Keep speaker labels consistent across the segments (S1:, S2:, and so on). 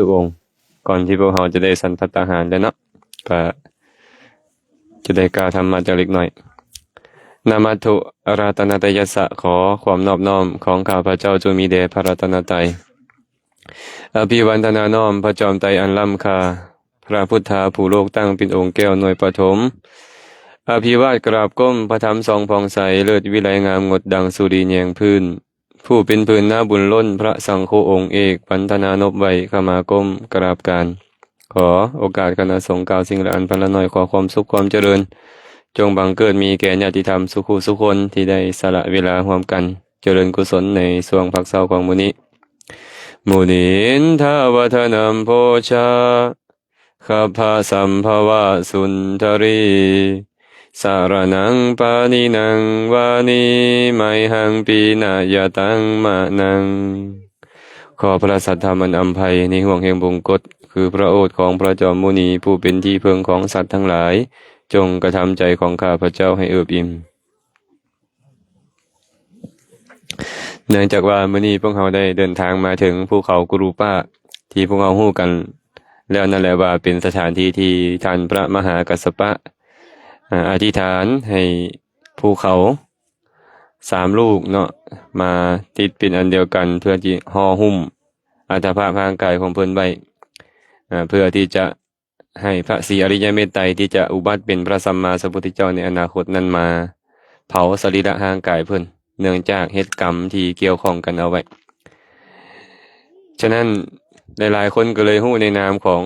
S1: ทุกองค์ก่อนที่พวกเราจะได้สันทัตตาหารแล้วเนาะก็จะได้กล่าวธรรมะจากเล็กน้อยนามัตถุอาราธนาตยัสสะขอความนอบน้อมของข้าพระเจ้าจงมีแด่พระรัตนตรัยอภิวันทนาน้อมพระจอมไตรอันล้ำค่าพระพุทธาผู้โลกตั้งเป็นองค์แก้วหน่วยปฐมอภิวาทกราบก้มพระธรรมทรงผ่องใสเลิศวิไลงามงดดังสุริแยงพื้นผู้เป็นพื้นหน้าบุญล้นพระสังฆองค์เอกปันธนานพไว้ขมาก้มกราบการขอโอกาสคณะสงฆ์กล่าวสิ่งละอันพันละน้อยขอความสุขความเจริญจงบังเกิดมีแก่ญาติธรรมสุขุสุคนที่ได้สละเวลาร่วมกันเจริญกุศลในช่วงพักเศร้าของมื้อนี้มุนินทาวทนัมโพชาขัพพะสัมภวะสุนทรีสารนังปานินังวานิไมหังปีนายตังมะนังขอพระสัทธรรมันอำไพในห่วงแห่งบงกฎคือพระโอษฐ์ของพระจอมมุนีผู้เป็นที่พึ่งของสัตว์ทั้งหลายจงกระทำใจของข้าพระเจ้าให้เอิบอิ่มเนื่องจากว่ามื้อนี้พวกเราได้เดินทางมาถึงภูเขากุรูปะที่พวกเราฮู้กันแล้วนั่นแหละว่าเป็นสถานที่ที่ท่านพระมหากัสสปะอธิษฐานให้ภูเขา3ลูกเนาะมาติดเป็นอันเดียวกันเพื่อที่ห่อหุ้มอัตภาพร่างกายของเพิ่นไว้เพื่อที่จะให้พระศรีอริยเมตไตรที่จะอุบัติเป็นพระสัมมาสัมพุทธเจ้าในอนาคตนั้นมาเผาสรีระร่างกายเพิ่นเนื่องจากเหตุกรรมที่เกี่ยวข้องกันเอาไว้ฉะนั้นหลายๆคนก็เลยฮู้ในนามของ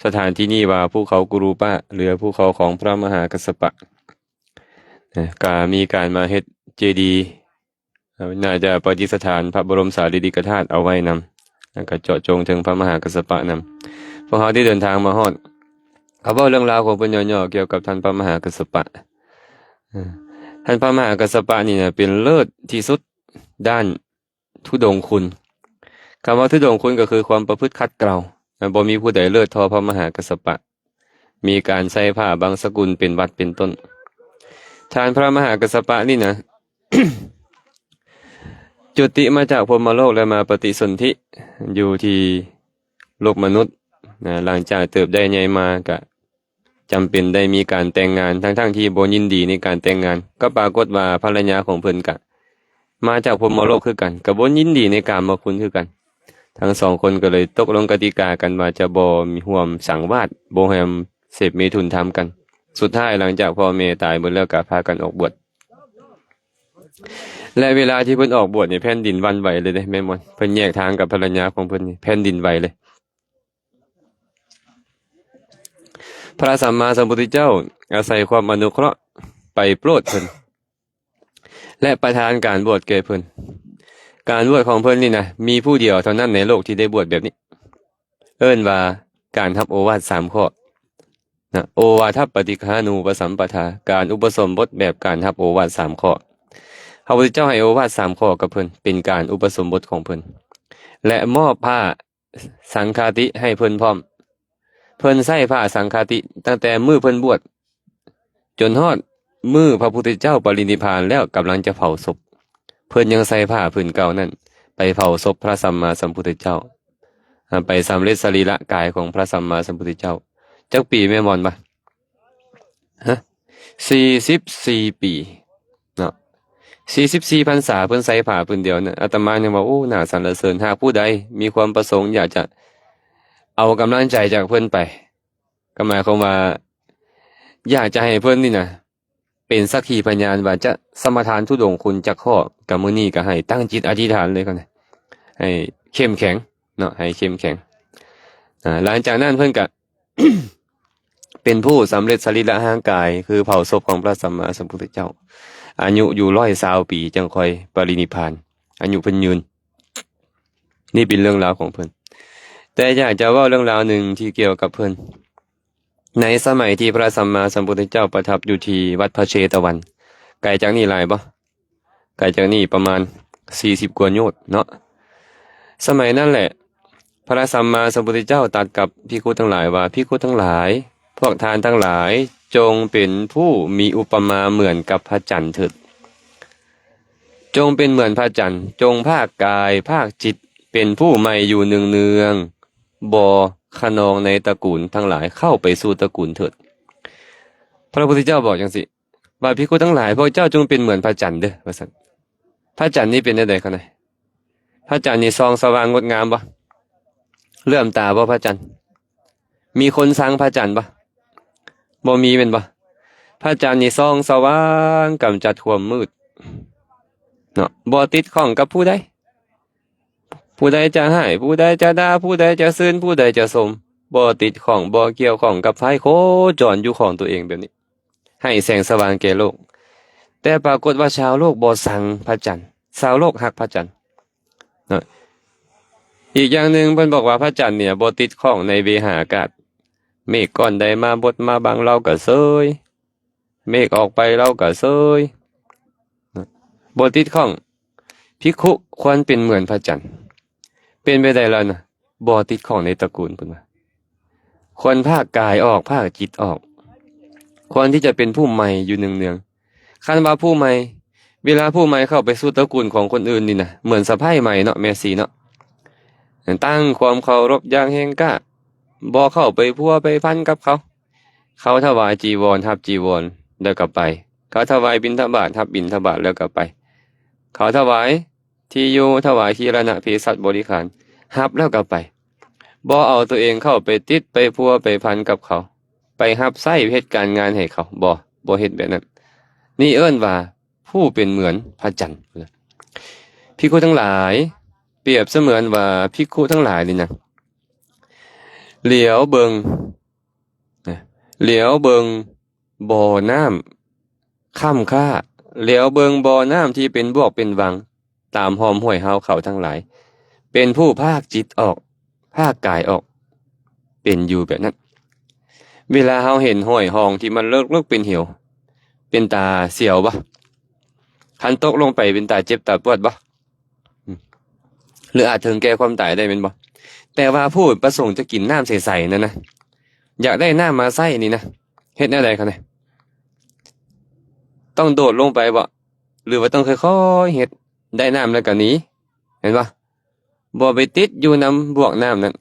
S1: สถานที่นี้ว่าภูเขากุรูปะหรือภูเขาของพระมหากัสสปะก็มีการมาเฮ็ดเจดีย์น่าจะประดิษฐานพระบรมสารีริกธาตุเอาไว้นำแล้วก็เจาะจงถึงพระมหากัสสปะนำพวกเขาที่เดินทางมาฮอดเขาบอกเรื่องราวของเพิ่นย่อๆเกี่ยวกับท่านพระมหากัสสปะท่านพระมหากัสสปะนี่เป็นเลิศที่สุดด้านธุดงค์คุณคำว่าธุดงค์คุณก็คือความประพฤติขัดเกลาบ่มีผู้ใดเลิศเท่าพระมหากัสสปะมีการใส่ผ้าบางสกุลเป็นวัดเป็นต้นท่านพระมหากัสสปะนี่นะ จุติมาจากพรหมโลกและมาปฏิสนธิอยู่ที่โลกมนุษย์หลังจากเติบได้ใหญ่มาก็จำเป็นได้มีการแต่งงานทั้งที่บ่ยินดีในการแต่งงานก็ปรากฏว่าภรรยาของเพิ่นก็มาจากพรหมโลกคือกันก็บ่ยินดีในกามคุณคือกันทั้งสองคนก็เลยตกลงกติกากันว่าจะบ่มีร่วมสังวาสบ่ให้เสพเมถุนธรรมกันสุดท้ายหลังจากพ่อแม่ตายหมดแล้วก็พากันออกบวชและเวลาที่เพิ่นออกบวชนี่แผ่นดินหวั่นไหวเลยเด้แม่มนเพิ่นแยกทางกับภรรยาของเพิ่นนี่แผ่นดินไหวเลยพระสัมมาสัมพุทธเจ้าอาศัยความอนุเคราะห์ไปโปรดเพิ่นและประทานการบวชแก่เพิ่นการบวชของเพิ่นนี่นะมีผู้เดียวเท่านั้นในโลกที่ได้บวชแบบนี้เอิ้นว่าการรับโอวาท3ข้อนะโอวาทปฏิฆานูปสัมปทาการอุปสมบทแบบการรับโอวาท3ข้อพระพุทธเจ้าให้โอวาท3ข้อกับเพิ่นเป็นการอุปสมบทของเพิ่นและมอบผ้าสังฆาติให้เพิ่นพร้อมเพิ่นใส่ผ้าสังฆาติตั้งแต่มื้อเพิ่นบวชจนฮอดมื้อพระพุทธเจ้าปรินิพพานแล้วกำลังจะเผาศพเพิ่นยังใส่ผ้าผืนเก่านั้นไปเผาศพพระสัมมาสัมพุทธเจ้าไปสำเร็จสรีระกายของพระสัมมาสัมพุทธเจ้าจักปีแม่มอนบ่ฮะ44ปีเนาะ44พรรษาเพิ่นใส่ผ้าผืนเดียวน่ะอาตมายังว่าโอ้น่าสรรเสริญหากผู้ใดมีความประสงค์อยากจะเอากำลังใจจากเพิ่นไปก็หมายความว่าอยากจะให้เพิ่นนี่นะเป็นสักขีพยานว่าจะสมทานธุดงค์คุณจักข้อกับมื้อนี้ก็ให้ตั้งจิตอธิษฐานเลยก่อนนะให้เข้มแข็งเนาะให้เข้มแข็งหลังจากนั้นเพิ่นก็ เป็นผู้สำเร็จสรีระร่างกายคือเผาศพของพระสัมมาสัมพุทธเจ้าอายุอยู่120 ปีจังค่อยปรินิพพานอายุเพิ่นยืนนี่เป็นเรื่องราวของเพิ่นแต่อยากจะเว้าเรื่องราวหนึ่งที่เกี่ยวกับเพิ่นในสมัยที่พระสัมมาสัมพุทธเจ้าประทับอยู่ที่วัดพระเชตวันไกลจากนี่หลายบ่ไกลจากนี่ประมาณ40 กว่าโยชน์เนาะสมัยนั้นแหละพระสัมมาสัมพุทธเจ้าตรัสกับภิกษุทั้งหลายว่าภิกษุทั้งหลายพวกทานทั้งหลายจงเป็นผู้มีอุปมาเหมือนกับพระจันทร์เถิดจงเป็นเหมือนพระจันทร์จงภาคกายภาคจิตเป็นผู้ใหม่อยู่เนืองๆ บ่ขนองในตระกูลทั้งหลายเข้าไปสู่ตระกูลเถิดพระพุทธเจ้าบอกจังสิว่าภิกขุทั้งหลายพวกเจ้าจงเป็นเหมือนพระจันทร์เด้อว่าซั่นพระจันทร์นี่เป็นจังได๋คั่นน่ะพระจันทร์นี่ส่องสว่างงดงามบ่เลื่อมตาบ่พระจันทร์มีคนสร้างพระจันทร์บ่บ่มีแม่นบ่พระจันทร์นี่ส่องสว่างกำจัดความมืดเนาะบ่ติดข้องกับผู้ใดผู้ใดจะให้ผู้ใดจะด่าผู้ใดจะซื่นผู้ใดจะสมบ่ติดข้องบ่เกี่ยวข้องกับไฟโคจรอยู่ของตัวเองแบบนี้ให้แสงสว่างแก่โลกแต่ปรากฏว่าชาวโลกบ่สังพระจันทร์ชาวโลกฮักพระจันทร์เนาะอีกอย่างหนึ่งเพิ่นบอกว่าพระจันทร์เนี่ยบ่ติดข้องในเวหาอากาศเมฆก้อนใดมาบดมาบังเราก็เซยเมฆออกไปเราก็เซยบ่ติดข้องภิกขุควรเป็นเหมือนพระจันทร์เป็นไปได้แล้วนะบ่ติดข้องในตระกูลเพิ่นว่าควรภาคกายออกภาคจิตออกควรที่จะเป็นผู้ใหม่อยู่เนืองๆคันว่าผู้ใหม่เวลาผู้ใหม่เข้าไปสู่ตระกูลของคนอื่นนี่นะเหมือนสะใภ้ใหม่เนาะแม่สีเนาะตั้งความเคารพอย่างแห่งกล้าบ่เข้าไปพัวไปพันกับเขาเขาถวายจีวรรับจีวรแล้วก็ไปเขาถวายบิณฑบาตรับบิณฑบาตแล้วก็ไปเขาถวายที่อยู่ถวายคีรณะเภสัชบริขารรับแล้วก็ไปบ่เอาตัวเองเข้าไปติดไปพัวไปพันกับเขาไปรับใช้เฮ็ดการงานให้เขาบ่เฮ็ดแบบนั้นนี่เอิ้นว่าผู้เป็นเหมือนพระจันทร์ภิกขุทั้งหลายเปรียบเสมือนว่าภิกขุทั้งหลายนี่นะเหลียวเบิงบ่อน้ำค่ำค่าเหลียวเบิงบ่อน้ำที่เป็นบวกเป็นวังตามหอมห้วยเฮาเขาทั้งหลายเป็นผู้ภาคจิตออกภาคกายออกเป็นอยู่แบบนั้นเวลาเฮาเห็นห้วยหองที่มันเลิกเป็นเหี่ยวเป็นตาเสียวบ่คันตกลงไปเป็นตาเจ็บตาปวดบ่หรืออาจถึงแก่ความตายได้แม่นบ่แต่ว่าผู้ประสงค์จะกินน้ำใสๆนั่นนะอยากได้น้ำมาใส่นี่นะเฮ็ดแนวใดคั่นน่ะต้องโดดลงไปบ่หรือว่าต้องค่อยๆเฮ็ดได้น้ำแล้วก็หนีเห็นบ่บ่ไปติดอยู่นำบวกน้ำนั้น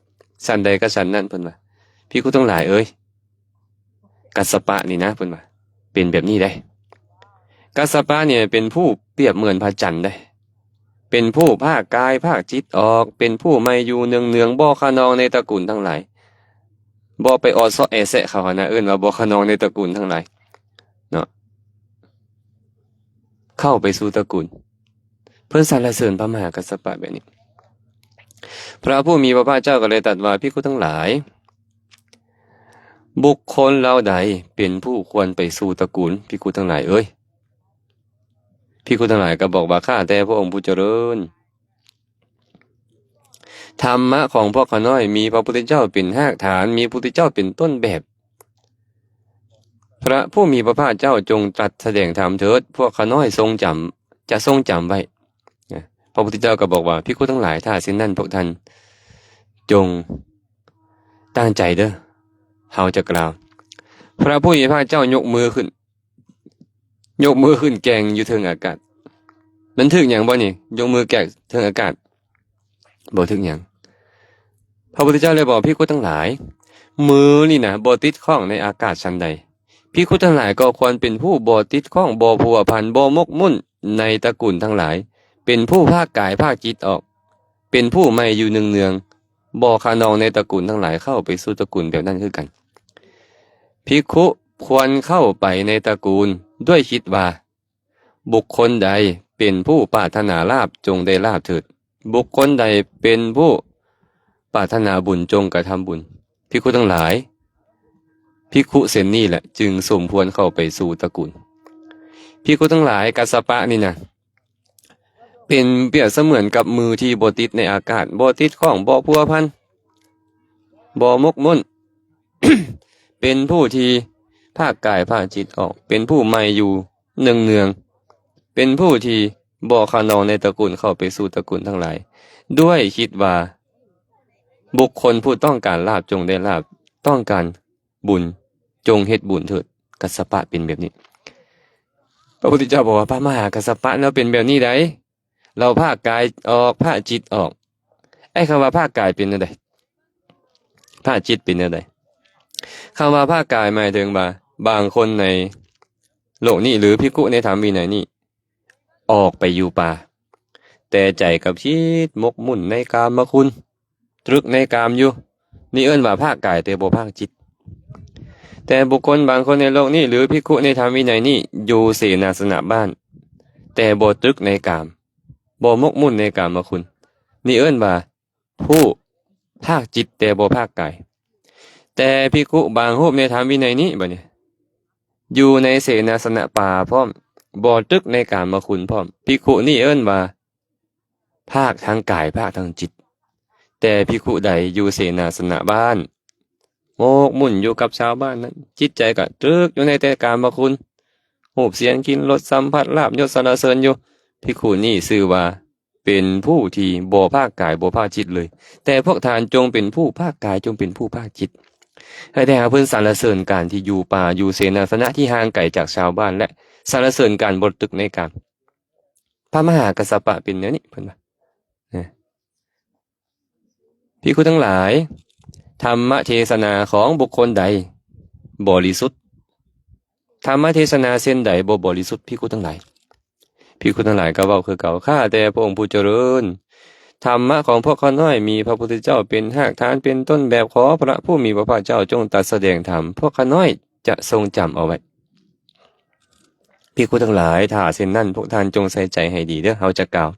S1: สันใดก็สันนั้นเพิ่นว่าภิกขุทั้งหลายเอ้ยกัสสปะนี่นะเพิ่นว่าเป็นแบบนี้ได้กัสสปะเนี่ยเป็นผู้เปรียบเหมือนพระจันทร์ได้เป็นผู้ภาคกายภาคจิตออกเป็นผู้ไม่อยู่เนืองๆบ่ขนองในตระกูลทั้งหลายบ่ไปออดซ้อแอแซะเขานะเอิ้นว่าบ่ขนองในตระกูลทั้งหลายเนาะเข้าไปสู่ตระกูลเพิ่นสรรเสริญพระมหากัสสปะแบบนี้พระผู้มีพระภาคเจ้าก็เลยตรัสว่าภิกขุทั้งหลายบุคคลเหล่าใดเป็นผู้ควรไปสู่ตระกูลภิกขุทั้งหลายเอ้ยภิกขุทั้งหลายก็บอกว่าข้าแต่พระองค์ผู้เจริญธรรมะของพวกข้าน้อยมีพระพุทธเจ้าเป็นรากฐานมีพระพุทธเจ้าเป็นต้นแบบพระผู้มีพระภาคเจ้าจงตรัสแสดงธรรมเถิดพวกข้าน้อยทรงจำไว้พระพุทธเจ้าก็บอกว่าภิกขุทั้งหลายถ้าเช่นนั้นพวกท่านจงตั้งใจเด้อเฮาจะกล่าวพระผู้มีพระภาคเจ้ายกมือขึ้นแกงอยู่เทิงอากาศมันถึงหยังบ่นี่ยกมือแกะเทิงอากาศบ่ถึงหยังพระพุทธเจ้าเลยบอกภิกขุทั้งหลายมือนี่นะบ่ติดข้องในอากาศชั้นใดภิกขุทั้งหลายก็ควรเป็นผู้บ่ติดข้องบ่พัวพันบ่มกมุ่นในตระกูลทั้งหลายเป็นผู้ภาคกายภาคจิตออกเป็นผู้ไม่อยู่เนืองๆบ่ขนองในตระกูลทั้งหลายเข้าไปสู่ตระกูลแบบนั้นคือกันภิกขุควรเข้าไปในตระกูลด้วยคิดว่าบุคคลใดเป็นผู้ปรารถนาลาภจงได้ลาภเถิดบุคคลใดเป็นผู้ปรารถนาบุญจงกระทำบุญภิกขุทั้งหลายภิกขุเส้นนี้แหละจึงสมควรเข้าไปสู่ตระกูลภิกขุทั้งหลายกัสสปะนี่นะเป็นเปรียบเสมือนกับมือที่บ่ติดในอากาศบ่ติดข้องบ่พัวพันบ่มกมุ่น เป็นผู้ที่ภาคกายภาคจิตออกเป็นผู้ไม่อยู่เนืองๆเป็นผู้ที่บ่ขนองในตระกูลเข้าไปสู่ตระกูลทั้งหลายด้วยคิดว่าบุคคลผู้ต้องการลาภจงได้ลาภต้องการบุญจงเฮ็ดบุญเถิดกัสสปะเป็นแบบนี้พระพุทธเจ้าบอกว่าพระมหากัสสปะแล้วเป็นแบบนี้ได้เราภาคกายออกภาคจิตออกไอ้คำว่าภาคกายเป็นอะไร ภาคจิตเป็นอะไรคำว่าภาคกายหมายถึงว่าบางคนในโลกนี้หรือภิกขุในธรรมวินัยนี้ออกไปอยู่ป่าแต่ใจกับชีดมกมุ่นในกามคุณตรึกในกามอยู่นี่เอิ้นว่าภาคกายแต่บ่ภาคจิตแต่บุคคลบางคนในโลกนี้หรือภิกขุในธรรมวินัยนี้อยู่เสนาสนะบ้านแต่บ่ตรึกในกามบ่มกมุ่นในกามคุณนี่เอิ้นว่าผู้ภาคจิตแต่บ่ภาคกายแต่ภิกขุบางรูปในธรรมวินัยนี้บัดนี้อยู่ในเสนาสนะป่าพร้อมบ่ตรึกในกามคุณพร้อมภิกขุนี่เอิ้นว่าภาคทางกายภาคทางจิตแต่ภิกขุใดอยู่เสนาสนะบ้านโมกมุ่นอยู่กับชาวบ้านนั้นจิตใจก็ตรึกอยู่ในแต่กามคุณรูปเสียงกินรสสัมผัสลาภยศสรรเสริญอยู่ภิกขุนี่ชื่อว่าเป็นผู้ที่บ่ภาคกายบ่ภาคจิตเลยแต่พวกทานจงเป็นผู้ภาคกายจงเป็นผู้ภาคจิตให้ได้หาเพิ่นสรรเสริญการที่อยู่ป่าอยู่เสนาสนะที่ห่างไกลจากชาวบ้านและสรรเสริญการบ่ตรึกในกามพระมหากัสสปะเป็นแนวนี้เพิ่นว่าภิกขุทั้งหลายธรรมเทศนาของบุคคลใดบริสุทธิ์ธรรมเทศนาเส้นใดบ่บริสุทธิ์ภิกขุทั้งหลายภิกขุทั้งหลายก็เว้าคือเก่าข้าแต่พระองค์ผู้เจริญธรรมะของพวกข้าน้อยมีพระพุทธเจ้าเป็นหากฐานเป็นต้นแบบขอพระผู้มีพระภาคเจ้าจงตรัสแสดงธรรมพวกข้าน้อยจะทรงจำเอาไว้ภิกขุทั้งหลายถ้าเช่นนั้นพวกท่านจงใส่ใจให้ดีเด้อเฮาจะกล่าว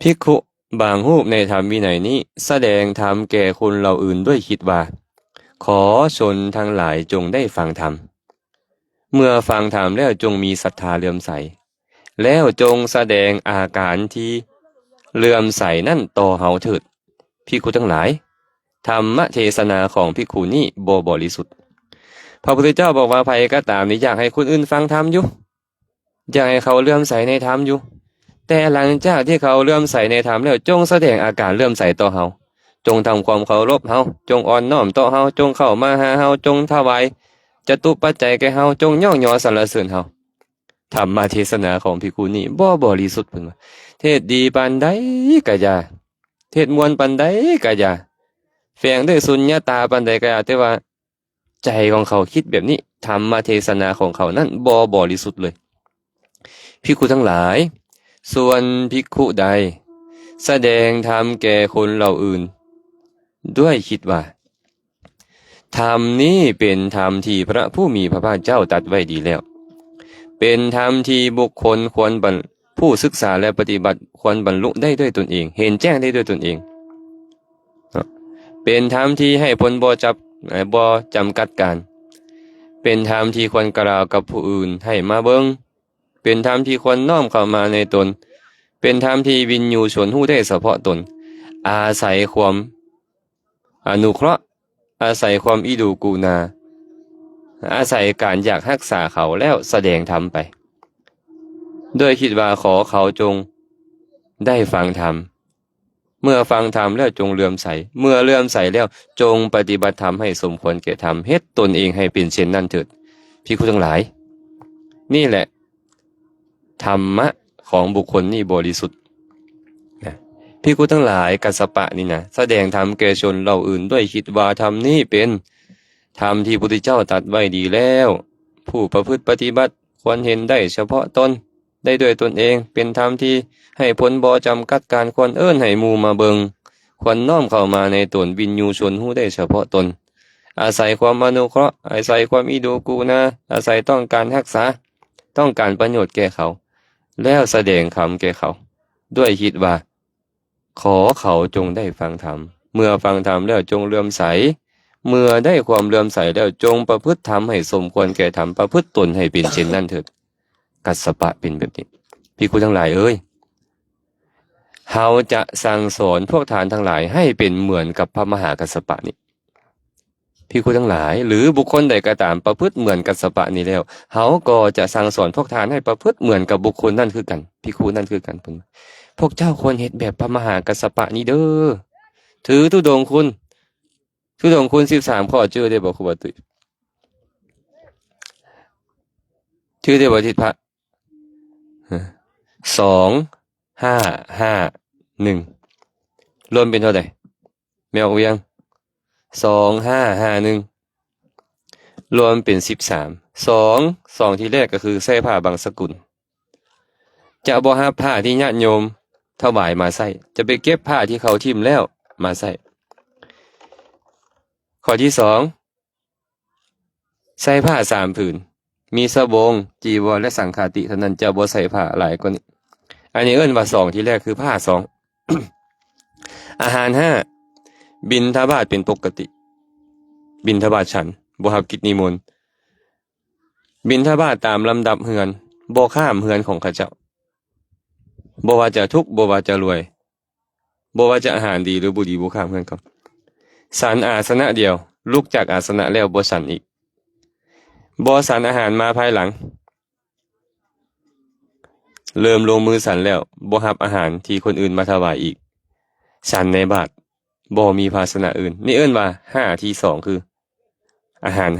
S1: ภิกขุบางรูปในธรรมวินัยนี้แสดงธรรมแก่คนเหล่าอื่นด้วยคิดว่าขอชนทั้งหลายจงได้ฟังธรรมเมื่อฟังธรรมแล้วจงมีศรัทธาเลื่อมใสแล้วจงแสดงอาการที่เลื่อมใสนั่นต่อเฮาเถิดภิกขุทั้งหลายธรรมเทศนาของภิกขุนี้บ่บริสุทธิ์พระพุทธเจ้าบอกว่าใครก็ตามนี่อยากให้คนอื่นฟังธรรมอยู่อยากให้เขาเลื่อมใสในธรรมอยู่แต่หลังจากที่เขาเลื่อมใสในธรรมแล้วจงแสดงอาการเลื่อมใสต่อเฮาจงทำความเคารพเฮาจงอ่อนน้อมต่อเฮาจงเข้ามาหาเฮาจงถวายจตุปัจจัยแก่เฮาจงย่องยอสรรเสริญเฮาธรรมเทศนาของภิกขุนี้บ่บริสุทธิ์เพิ่นว่าเทศดีปานใดก็อย่าเทศมวลปานใดก็อย่าแฝงด้วยสุญญตาปานใดก็อย่าแต่ว่าใจของเขาคิดแบบนี้ธรรมเทศนาของเขานั้นบ่บริสุทธิ์เลยภิกขุทั้งหลายส่วนภิกขุใดแสดงธรรมแก่คนเหล่าอื่นด้วยคิดว่าธรรมนี้เป็นธรรมที่พระผู้มีพระภาคเจ้าตรัสไว้ดีแล้วเป็นธรรมที่บุคคลควรผู้ศึกษาและปฏิบัติควรบรรลุได้ด้วยตนเองเห็นแจ้งได้ด้วยตนเองเป็นธรรมที่ให้ผลบ่จำกัดการเป็นธรรมที่ควรกล่าวกับผู้อื่นให้มาเบิ่งเป็นธรรมที่ควรน้อมเข้ามาในตนเป็นธรรมที่วินยูชนฮู้ได้เฉพาะตนอาศัยความอนุเคราะห์อาศัยความอิดูกูนาอาศัยการอยากรักษาเขาแล้วแสดงธรรมไปโดยคิดว่าขอเขาจงได้ฟังธรรมเมื่อฟังธรรมแล้วจงเลื่อมใสเมื่อเลื่อมใสแล้วจงปฏิบัติธรรมให้สมควรแก่ธรรมเฮ็ดตนเองให้เป็นเช่นนั้นเถิดภิกขุทั้งหลายนี่แหละธรรมะของบุคคลนี่บริสุทธิ์ภิกขุทั้งหลายกัสสปะนี่นะแสดงธรรมแก่ชนเหล่าอื่นด้วยคิดว่าธรรมนี้เป็นธรรมที่พระพุทธเจ้าตรัสไว้ดีแล้วผู้ประพฤติปฏิบัติควรเห็นได้เฉพาะตนได้ด้วยตนเองเป็นธรรมที่ให้ผลบ่จำกัดการควรเอิ้นให้หมู่มาเบิงควรน้อมเข้ามาในตนวินยูชนฮู้ได้เฉพาะตนอาศัยความอนุเคราะห์อาศัยความอิดูกูนาอาศัยต้องการรักษาต้องการประโยชน์แก่เขาแล้วแสดงธรรมแก่เขาด้วยคิดว่าขอเขาจงได้ฟังธรรมเมื่อฟังธรรมแล้วจงเลื่อมใสเมื่อได้ความเลื่อมใสแล้วจงประพฤติธรรมให้สมควรแก่ธรรมประพฤติตนให้เป็นเช่นนั้นเถิดกัสสปะเป็นแบบนี้ภิกขุทั้งหลายเอ้ยเฮาจะสั่งสอนพวกทานทั้งหลายให้เป็นเหมือนกับพระมหากัสสปะนี้ภิกขุทั้งหลายหรือบุคคลใดก็ตามประพฤติเหมือนกัสสปะนี้แล้วเฮาก็จะสั่งสอนพวกทานให้ประพฤติเหมือนกับบุคคลนั่นคือกันภิกขุนั่นคือกันพวกเจ้าควรเฮ็ดแบบพระมหากัสสปะนี้เด้อถือธุดงค์คุณ13ข้อชื่อได้บ่ครูบาตุยชื่อได้บ่ทิศพระ2551รวมเป็นเท่าใดแมวเวียง 2551รวมเป็น13สองที่แรกก็คือใส่ผ้าบางสกุลจะบ่รับผ้าที่ญาติโยมถวายมาใส่จะไปเก็บผ้าที่เขาทิ่มแล้วมาใส่ข้อที่2ใส่ผ้า3ผืนมีสบงจีวรและสังฆาติเท่านั้นจะบ่ใส่ผ้าหลายกว่านี้อันนี้เอิ้นว่า2ที่แรกคือผ้า2 อาหาร5บิณฑบาตเป็นปกติบิณฑบาตฉันบ่รับกิจนิมนต์บิณฑบาตตามลำดับเฮือนบ่ข้ามเฮือนของข้าเจ้าบ่ว่าจะทุกข์บ่ว่าจะรวยบ่ว่าจะอาหารดีหรือบ่ดีบ่ข้ามเฮือนเขาฉันอาสนะเดียวลุกจากอาสนะแล้วบ่ฉันอีกบ่ฉันอาหารมาภายหลังเริ่มลงมือฉันแล้วบ่รับอาหารที่คนอื่นมาถวายอีกฉันในบาตรบ่มีภาชนะอื่นนี่เอิ้นว่า5ที่2คืออาหาร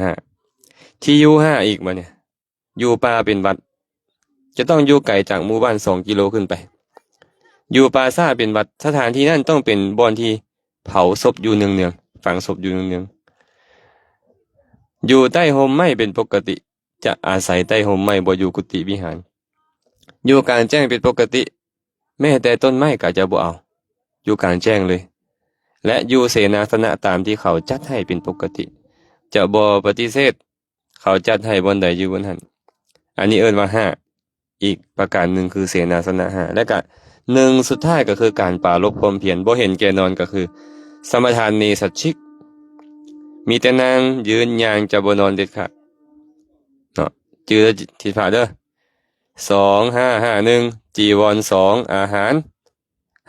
S1: 5ที่อยู่5อีกมาเนี่ยอยู่ป่าเป็นวัดจะต้องอยู่ไกลจากหมู่บ้าน2กิโลขึ้นไปอยู่ป่าซ่าเป็นวัดสถานที่นั้นต้องเป็นบ่อนที่เผาศพอยู่เนืองๆฝังศพอยู่เนืองๆอยู่ใต้ห่มไม้เป็นปกติจะอาศัยใต้ห่มไม้บ่อยู่กุฏิวิหารอยู่กลางแจ้งเป็นปกติแม้แต่ต้นไม้ก็จะบ่เอาอยู่กลางแจ้งเลยและอยู่เสนาสนะตามที่เขาจัดให้เป็นปกติจะบ่ปฏิเสธเขาจัดให้บนใดอยู่บนหันอันนี้เอิ้นว่า5อีกประการหนึ่งคือเสนาสนะ5และก็1สุดท้ายก็คือการปรารภความเพียรบ่เห็นแก่นอนก็คือสมทานเนสัชชิกมีแต่นางยืนยางจะบ่นอนเด็ดขาดเนาะจือที่ผ่าเด้อ2551จีวร2อาหาร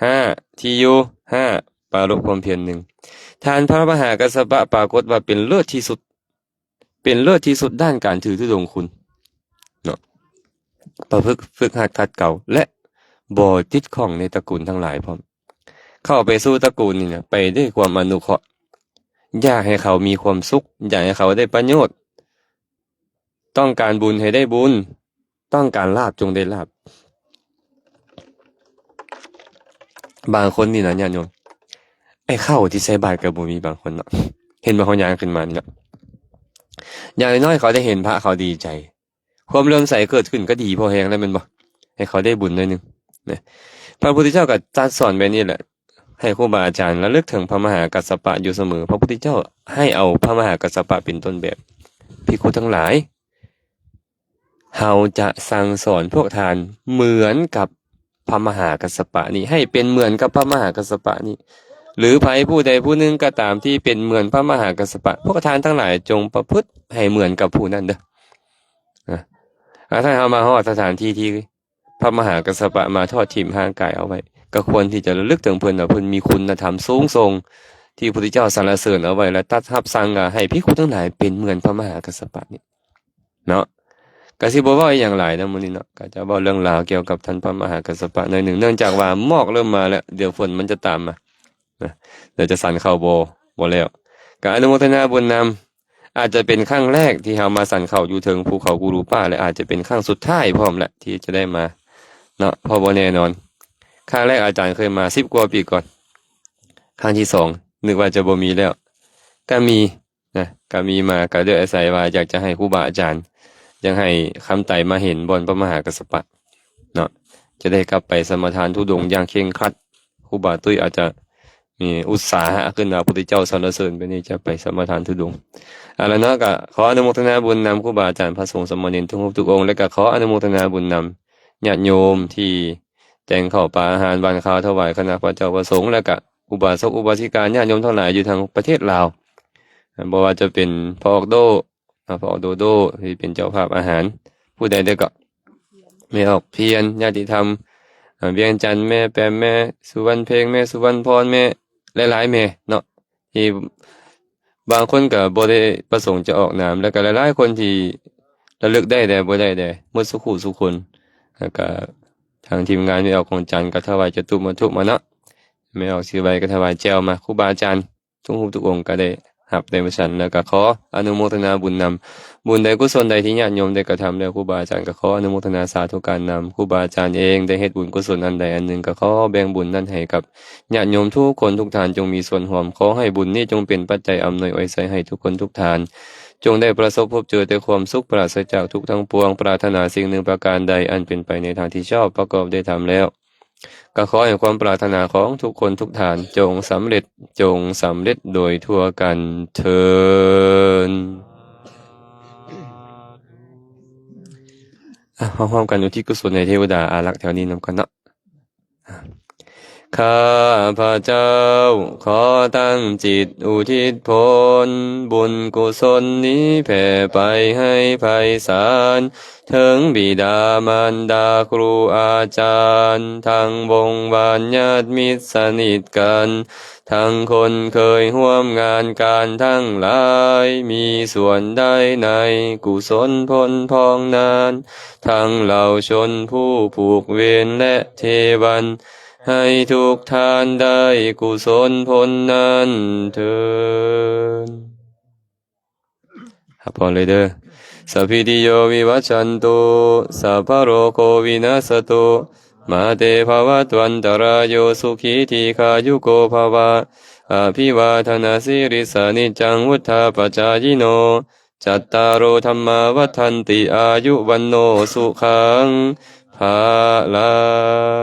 S1: 5ที่อยู่5ปรารภความเพียร1ทานพระมหากัสสปะปรากฏว่าเป็นเลิศที่สุดเป็นเลิศที่สุดด้านการถือธุดงค์คุณเนาะประพฤติฝึกหัดขัดเกลาและบ่ติดข้องในตระกูลทั้งหลายพร้อมเข้าไปสู่ตระกูลนี่นะไปด้วยความอนุเคราะห์อยากให้เขามีความสุขอยากให้เขาได้ประโยชน์ต้องการบุญให้ได้บุญต้องการลาภจงได้ลาภบางคนนี่นะญาติโยมไอ้ข้าวที่ใส่บาตรก็บ่มีบางคนเนาะเห็นว่าเขาย่างขึ้นมานี่เนาะอย่างน้อยเขาได้เห็นพระเขาดีใจความเลื่อมใสเกิดขึ้นก็ดีพอแฮงแล้วแม่นบ่ให้เขาได้บุญหน่อยนึงนะพระพุทธเจ้าก็ตรัสสอนแบบนี้แหละให้ครูบาอาจารย์ระลึกถึงพระมหากัสสปะอยู่เสมอพระพุทธเจ้าให้เอาพระมหากัสสปะเป็นต้นแบบภิกขุทั้งหลายเฮาจะสั่งสอนพวกทานเหมือนกับพระมหากัสสปะนี้ให้เป็นเหมือนกับพระมหากัสสปะนี้หรือไผผู้ใดผู้หนึ่งก็ตามที่เป็นเหมือนพระมหากัสสปะพวกทานทั้งหลายจงประพฤติให้เหมือนกับผู้นั้นเด้อถ้าเฮามาฮอดสถานที่ที่พระมหากัสสปะมาทอดถิ่มห่างกายเอาไว้ก็ควรที่จะระลึกถึงเพิ่นว่าเพิ่นมีคุณธรรมสูงส่งที่พระพุทธเจ้าสรรเสริญเอาไว้และตรัสรับสั่งให้ภิกขุทั้งหลายเป็นเหมือนพระมหากัสสปะนี่เนาะก็สิบ่เว้าอีหยังหลายนะมื้อนี้เนาะก็จะเว้าเรื่องราวเกี่ยวกับท่านพระมหากัสสปะหน่อยหนึ่งเนื่องจากว่าหมอกเริ่มมาแล้วเดี๋ยวฝนมันจะตามมาเดี๋ยวจะสั่นเข้าบ่แล้วก็อนุโมทนาบุญนำอาจจะเป็นครั้งแรกที่เฮามาสั่นเข้าอยู่ถึงภูเขากูรูป้าและอาจจะเป็นครั้งสุดท้ายพร้อมแหละที่จะได้มาเนาะเพราะบ่แน่นอนครั้งแรกอาจารย์เคยมา10กว่าปีก่อนครั้งที่2นึกว่าจะบ่มีแล้วก็มีนะก็มีมาก็ด้วยอาศัยว่าอยากจะให้ครูบาอาจารย์ยังให้คำไต่มาเห็นบนพระมหากัสสปะเนาะจะได้กลับไปสมทานธุดงค์อย่างเคร่งครัดครูบาตุ้ยอาจจะมีอุตสาหะขึ้นว่าพระพุทธเจ้าสรรเสริญไปนี่จะไปสมทานธุดงค์แล้วเนาะก็ขออนุโมทนาบุญนำครูบาอาจารย์พระสงฆ์สมณเณรทุกรูปทุกองค์และก็ขออนุโมทนาบุญนำญาติโยมที่แต่งข้าวปลาอาหารบานข้าวถวายคณะพระเจ้าประสงค์และก็อุบาสกอุบาสิกาญาติโยมทั้งหลายอยู่ทางประเทศลาวบ่ว่าจะเป็นพ่อออกโดพ่อออกโดโดที่เป็นเจ้าภาพอาหารผู้ใดได้ก็แม่ออกเพียรญาติธรรมเวียงจันทร์แม่แปมแม่สุวรรณเพลงแม่สุวรรณพรแม่หลายๆแม่เนาะที่บางคนก็บ่ได้ประสงค์จะออกนามแล้วก็หลายๆคนที่ระลึกได้แต่บ่ได้แต่หมดสุขุสุคนแล้วก็ทางทีมงานไม่ออกของจันทร์ก็ถวายจตุมาทุกมาเนาะไม่ออกสิไว้ก็ถวายแจวมาครูบาอาจารย์ทุกรูปทุกองค์ก็ได้ รับได้บ่ฉันแล้วก็ขออนุโมทนาบุญนำบุญใดกุศลใดที่ญาติโยมได้กระทำแล้วครูบาอาจารย์ก็ขออนุโมทนาสาธุการนำครูบาอาจารย์เองได้เฮ็ดบุญกุศลอันใดอันหนึ่งก็ขอแบ่งบุญนั้นให้กับญาติโยมทุกคนทุกท่านจงมีส่วนร่วมขอให้บุญนี้จงเป็นปัจจัยอำนวยอวยไสให้ทุกคนทุกท่านจงได้ประสบพบเจอแต่ความสุขปราศจากทุกข์ทั้งปวงปรารถนาสิ่งหนึ่งประการใดอันเป็นไปในทางที่ชอบประกอบได้ทำแล้วก็ขอให้ความปรารถนาของทุกคนทุกท่านจงสำเร็จโดยทั่วกันเทินพร้อมๆกันอุทิศกุศลในเทวดาอารักษ์แถวนี้นำกันเนาะข้าพระเจ้าขอตั้งจิตอุทิศผลบุญกุศลนี้แผ่ไปให้ไพศาลถึงบิดามารดาครูอาจารย์ทั้งวงวานญาติมิตรสนิทกันทั้งคนเคยร่วมงานการทั้งหลายมีส่วนได้ในกุศลผลพองนานทั้งเหล่าชนผู้ผูกเวรและเทวันให้ทุกท่านได้กุศลผลนั้นเถิดพอเลยเด้อสัพพิติโยวิวัชชันตุสัพพะโรโควินาศตุมาเตภวัตวันตรายโยสุขีทีขายุโกภวะอภิวาทนาสิริสานิจังวุฒาปจายโนจัตตารโอธรรมาวัฏันติอายุวันโนสุขังภาลัง